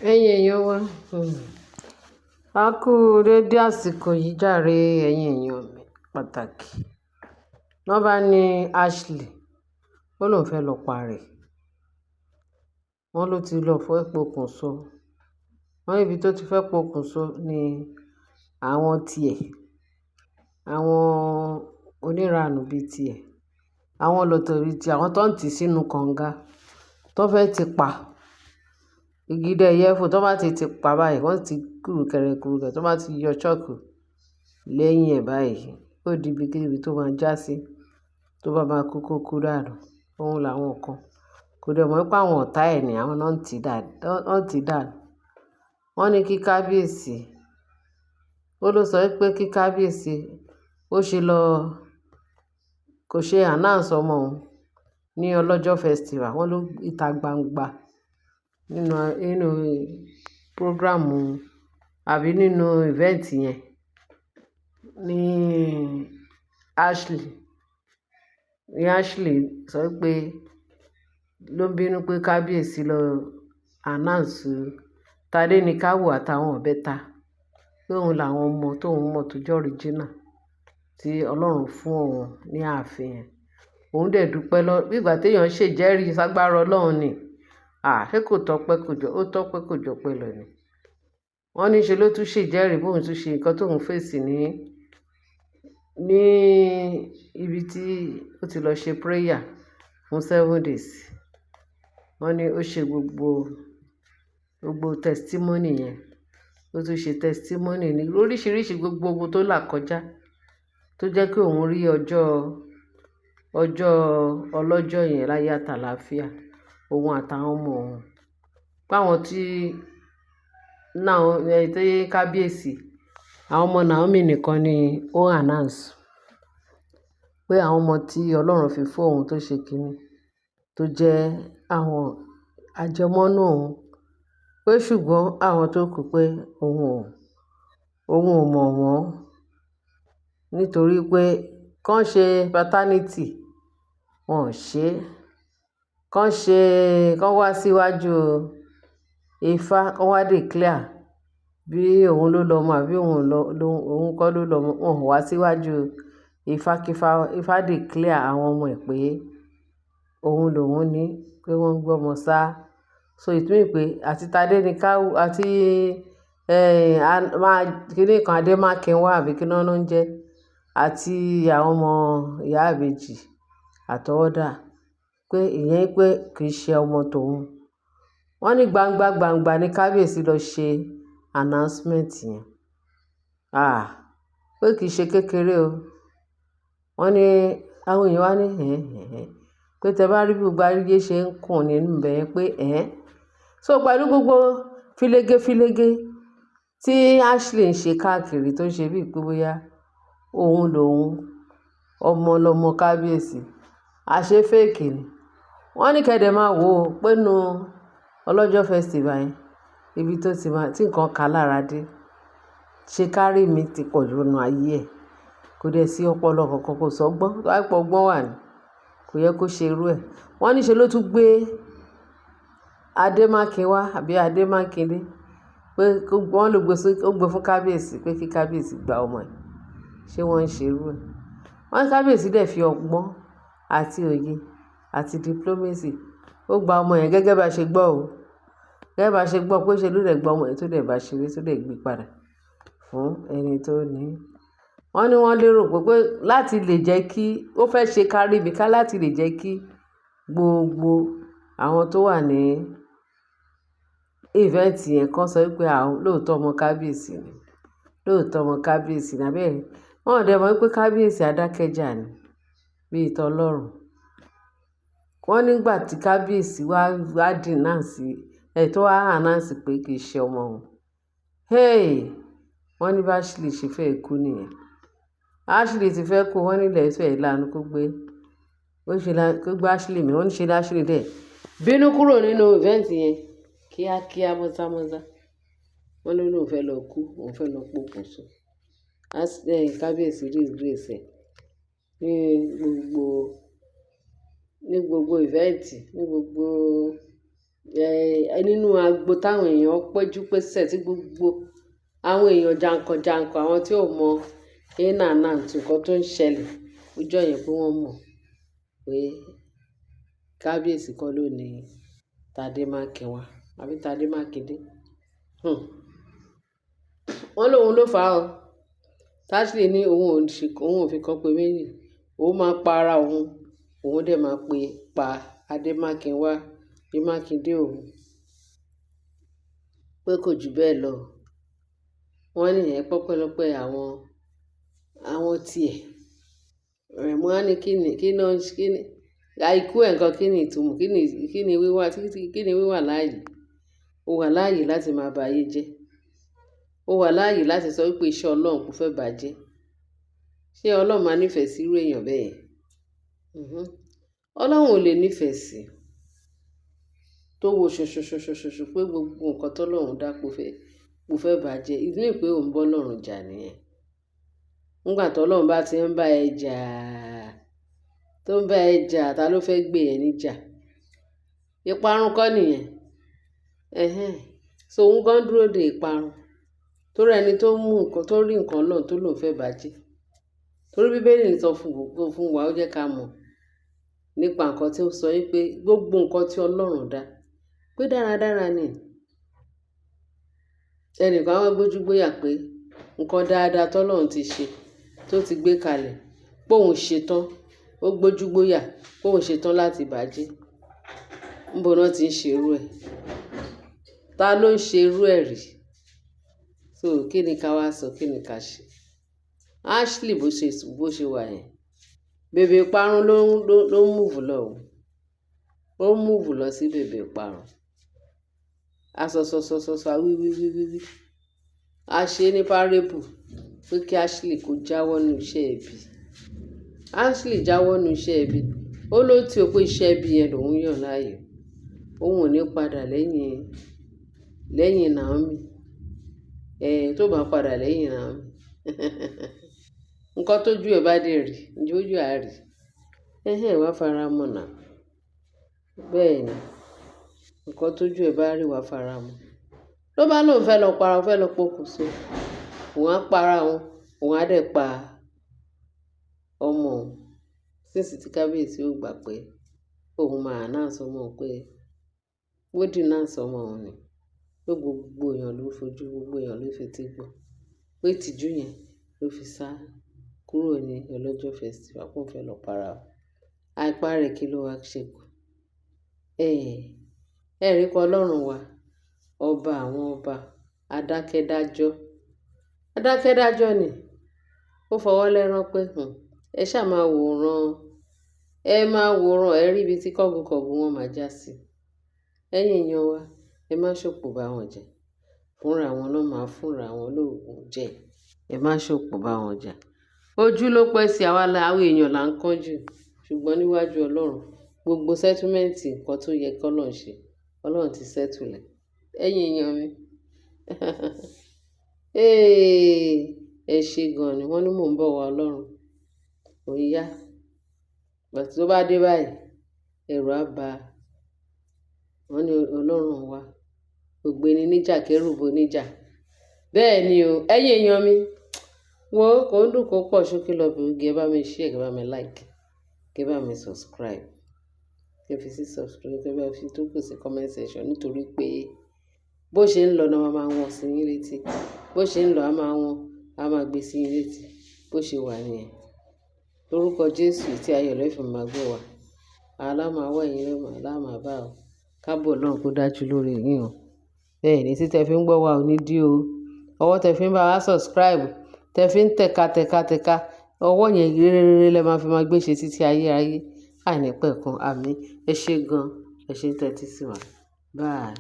Ẹ̀yin èèyàn wa, a kú dédé àsìkò yìí jàre ẹ̀yin èèyàn mi pàtàkì. Wọ́n bá ní Ashley, ó lóun fẹ́ lọ parẹ́. Wọ́n ló ti lọ fọ́ pokùnso. Wọ́n níbi tó ti fẹ́ pokùnso ni àwọn tiẹ̀, àwọn oníranù bíi tiẹ̀, àwọn lọ́tọ̀ bíi tiẹ̀, àwọn tó ń tì sínú kànga tó fẹ́ ti pa. Ìgídẹ ìyẹ̀fun tó bá ti pa báyìí, wọ́n ti kúrùkẹ̀rẹ̀ tó bá ti yọ ṣọ́ọ̀kù lẹ́yìn ẹ̀ báyìí, ó di ibikíbi tó máa já sí, tó bá máa kú kó kú dànù. Òun làwọn kan. Kò dẹ̀ mọ̀ pé àwọn ọ̀tá ẹ̀ ni àwọn náà ń tì dànù. Wọ́n ní kí kábíyèsí, ó ló sọ pé kí kábíyèsí ó ṣe lọ, kò ṣe announce ọmọ òun ní ọlọ́jọ́ festival. Wọ́n ló ìta gbangba nínú program àbí nínú event yẹn ní Ashley sọ pé ló ń bínú pé kábíyèsí lọ announce Tádéníkáwò àtàwọn ìbẹ́ta pé òun làwọn ọmọ tóun mọ̀ tó jẹ́ original tí Ọlọ́run fún òun ní ààfin yẹn. Òun dẹ̀ dúpẹ́ bí ìgbà téèyàn ṣèjẹ́rìí ságbára Ọlọ́run ni. Ṣé kò tọ́pẹ́ ó tọ́pẹ́ kò jọpẹ́ lọ ni. Wọ́n ní ṣe ló tún ṣèjẹ́rìí bóun tún ṣe nǹkan tóun fèsì ní ibi tí ó ti lọ ṣe prayer fún 7 days. Wọ́n ní ó ṣe gbogbo testimony yẹn. Ó tún ṣe testimony ní oríṣiríṣi gbogbo ogun tó là kọjá tó jẹ́ kí òun rí ọjọ́ ọlọ́jọ́ yẹn láyé àtàlàáfíà, òun àtàwọn ọmọ òun. Páwọn tí kábíyèsí, àwọn ọmọ Naomi nìkan ni ó announce pé àwọn ọmọ tí Ọlọ́run fi fún òun tó ṣe kínní tó jẹ́ àwọn àjẹmọ́nú òun. Pé ṣùgbọ́n àwọn tó kù pé òun ò mọ̀ wọ́n nítorí pé kán ṣe paternity wọn ò ṣe. Kán wá síwájú Ifá, kán wá declare bí òun ló lọ́mọ àbí òun kọ́ ló lọ́mọ. Wọn ò wá síwájú Ifá kí Ifá declare àwọn ọmọ ẹ̀ pé òun lòun ní, pé wọ́n ń gbọ́mọ sá. So it mean pé àti Tádéníkáwò àti kíní kan Adémákinwá àbí kí náà ló ń jẹ́, àti àwọn ọmọ ìyá ìbejì àtọwọ́dá pé ìyẹn pé kì í ṣe ọmọ tòun. Wọ́n ní gbangba ní kábíyèsí lọ ṣe announcement yẹn. Pé kì í ṣe kékeré o. Wọ́n ní àwọn èèyàn wá ní pé tẹ bá rí bí gbogbo ayé ṣe ń kùn nínú ibẹ̀ yẹn pé so pẹ̀lú gbogbo fílégé tí Ashley ń ṣe káàkiri tó ń ṣe bíi pé bóyá òun lòun ọmọ lọmọ kábíyèsí, àṣé fake ni. Wọ́n ní kẹ́dẹ̀ máa wò ó pé nínú ọlọ́jọ́ festival yẹn, ibi tó ti máa tí nǹkan kà lára dé, ṣe kárí mi ti pọ̀ jù nínú ayé ẹ̀. Kò dẹ̀ sí ọpọlọ kankan, kò sọ́gbọ́n. Tó bá pọ̀ ọgbọ́n wà ní, kò yẹ kó ṣe irú ẹ̀. Wọ́n ní ṣe ló tún gbé Adémákinwá àbí Adémákindé pé wọ́n ló gbé fún kábíyèsí pé kí kábíyèsí gba ọmọ ẹ̀. Ṣé wọ́n ń ṣe irú ẹ̀? Wọ́n ní kábíyèsí dẹ̀ fi ọgbọ́n àti òye àti diplomacy ó gba ọmọ yẹn gẹ́gẹ́ bá ṣe gbọ́ o. Gẹ́gẹ́ bá ṣe gbọ́ pé ṣe ló dẹ̀ gba ọmọ yẹn tó dẹ̀ bá ṣeré tó dẹ̀ gbé padà fún ẹni tó ní. Wọ́n ní wọ́n lérò pé láti lè jẹ́ kí ó fẹ́ ṣe kárí mi ká láti lè jẹ́ kí gbogbo àwọn tó wà ní event yẹn kan sọ pé lóòótọ́ ọmọ kábíyèsí ni. Lóòótọ́ ọmọ kábíyèsí ni abẹ́rẹ́. Wọ́n ò dẹ̀ mọ̀ pé kábíyèsí adákẹ́jà ni bíi t'Ọlọ́run. Wọ́n nígbà tí kábíyèsí wá denounce tó wá announce pé kì í ṣe ọmọ òun. Wọ́n ní bá Ashley ṣe fẹ́ kú nìyẹn. Ashley ti fẹ́ kú, wọ́n nílẹ̀ ìfẹ́ ìlànà kó gbé Ashley mi. Wọ́n ní ṣe Ashley dẹ̀ bínú kúrò nínú event yẹn kíákíá mọ́sámọ́sá. Wọ́n ló lóun fẹ́ lọ kú, òun fẹ́ lọ pokùnso. Kábíyèsí disgrace ẹ̀ ní gbogbo event, ní gbogbo nínú agbo táwọn èèyàn péjú pésẹ̀ tí gbogbo àwọn èèyàn jàǹkànjàǹkàn àwọn tí ò mọ iná náà nǹkan tó ń ṣẹlẹ̀ ọjọ́ yẹn pé wọ́n mọ̀ pé kábíyèsí kọ́ ló ní Tádé Mákinwá àbí Tádé Mákindé. Wọ́n lóun ló fà á o. Ashley ní òun ò fi kan pé méjì, òun máa pa ara òun dẹ̀ máa pa Adé Mákinwá bí Mákindé òun pé kò jù bẹ́ẹ̀ lọ. Wọ́n nìyẹn pọ́pẹ́lọpẹ́ àwọn tiẹ̀. Rẹ̀mú á ní kí ni àìkú ẹ̀ nǹkan kí ni ìtumọ̀ kí ni wíwà láàyè. Ó wà láàyè láti máa ba ayé jẹ́. Ó wà láàyè láti sọ wípé iṣẹ́ Ọlọ́run kò fẹ́ bàjẹ́. Ṣé Ọlọ́run máa nífẹ̀ẹ́ sí irú èèyàn bẹ́ẹ̀? Ọlọ́run ò lè nífẹ̀ẹ́ sí tó wo ṣoṣoṣoṣoṣo pé gbogbo nǹkan tọ́lọ́run dá kò fẹ́ bàjẹ́. Ìdí ni pé òun bọ́ lọ́run jà nìyẹn. Nígbà tọ́lọ́run bá ti ń bá ẹ jà tó ń bá ẹ jà ta ló fẹ́ gbé ẹ níjà? Ìparun kọ́ nìyẹn. So òun gan dúró de ìparun torí ẹni tó mú nǹkan tó rí nǹkan Ọlọ́run tó lòun fẹ́ bàjẹ́. Torí Bíbélì sọ fún wa ó jẹ́ ká mọ̀ nípa nǹkan tí ó sọ wípé gbogbo nǹkan tí Ọlọ́run dá pé dáradára ni. Ẹnìkan á gbójúgbóyà pé nǹkan dáadáa tọ́lọ́run ti ṣe tó ti gbé kalẹ̀ póun ṣetán, ó gbójúgbóyà póun ṣetán láti bàjẹ́. Níbo náà ti ń ṣe irú ẹ̀? Ta ló ń ṣe irú ẹ̀ rí? So kí ni ká wá sọ, kí ni ká ṣe? Ashley bó ṣe wà yẹn, bèbè ìparun ló ń múùfù lọ o. Ó ń múùfù lọ sí bèbè ìparun. Asọ̀sọ̀sọ̀sọ̀ awíwíwíwí. A ṣe ní párébù pé kí Ashley kó jáwọ́ nínú iṣẹ́ ẹbí. Ashley jáwọ́ nínú iṣẹ́ ẹbí. Ó ló tí o pé iṣẹ́ ẹbí yẹn lòun yàn láàyò. Òun ò ní padà lẹ́yìn Naomi. Tó bá padà lẹ́yìn Naomi. Nǹkan tójú ẹ̀ bá dé rí, ǹjẹ́ ojú á rí? Wá fara mọ́ náà. Bẹ́ẹ̀ ni, nǹkan tójú ẹ̀ bá rí wá fara mọ́. Ló bá lóun fẹ́ lọ para, fẹ́ lọ pokùnso. Òun á para òun á dẹ̀ pa ọmọ òun. Sínsì tí kábíyèsí ó gbà pé òun máa náà sọmọ pé wódì náà sọmọ òun ni. Pé gbogbo èèyàn ló fojú, gbogbo èèyàn ló fetí gbọ́. Pé ìtìjú yẹn ló fi sá kúrò ní ọlọ́jọ́ festival kó fẹ́ lọ para o. Àìpá rẹ̀ kí ló wá ṣe kù? Rí kọ́ Ọlọ́run wa, ọba àwọn ọba, adákẹ́dájọ́ ni. Ó fọwọ́ lẹ́rán pé ẹ ṣáà máa wòran ẹ rí ibi tí kọ́gùnkọ̀gùn wọn máa já sí. Ẹ̀yin èèyàn wa, ẹ má ṣòpò bá wọn jẹ. Fúnra wọn ló máa fúnra wọn lóògùn jẹ. Ẹ má ṣòpò bá wọn jà. Ojú ló pẹ́ sí àwọn èèyàn là ń kánjú. Ṣùgbọ́n níwájú Ọlọ́run, gbogbo sẹ́túmẹ̀ǹtì nǹkan tó yẹ k'Ọlọ́run ṣe, Ọlọ́run ti sẹ́tùlẹ̀. Ẹ̀yin èèyàn mi. Ẹ ṣe gan ni wọ́n ní mò ń bọ̀ wá Ọlọ́run. Ó yá. Bàtí tó bá dé báyìí, ẹ̀rù á ba. Wọ́n ní Ọlọ́run wa. Ògbéni níjà kẹ́rù bo níjà. Bẹ́ẹ̀ ni o. Ẹ̀yin èèyàn mi. Wo kò ń dùn kó pọ̀ ṣókí lọ bí ẹ bá mi share, ẹ bá mi like, ẹ bá mi subscribe. Ẹ fi sí subscribe, ẹ bá fi tó kù sí comment section nítorí pé bó ṣe ń lọ náà máa wọ́n sí yín létí. Bó ṣe ń lọ a máa gbé sí yín létí. Bó ṣe wà nìyẹn. Lórúkọ Jésù tí ayọ̀ lẹ́fìn máa gbọ́ wa. Alámàwọ̀ ẹ̀yin ló máa lámàbá o. Kábọ̀ náà kó dájú lórí yín o. Bẹ́ẹ̀ ni tí tẹ fi ń gbọ́ wa ò ní dí o. Ọwọ́ tẹ fi ń bá wa subscribe, tẹ fi ń tẹ̀ka. Ọwọ́ yẹn rere lẹ máa fi máa gbé ṣe títí ayé. Àìnípẹ̀kun àmín. Ẹ ṣé gan. Ẹ ṣé tẹ́tí sí wa. Bye.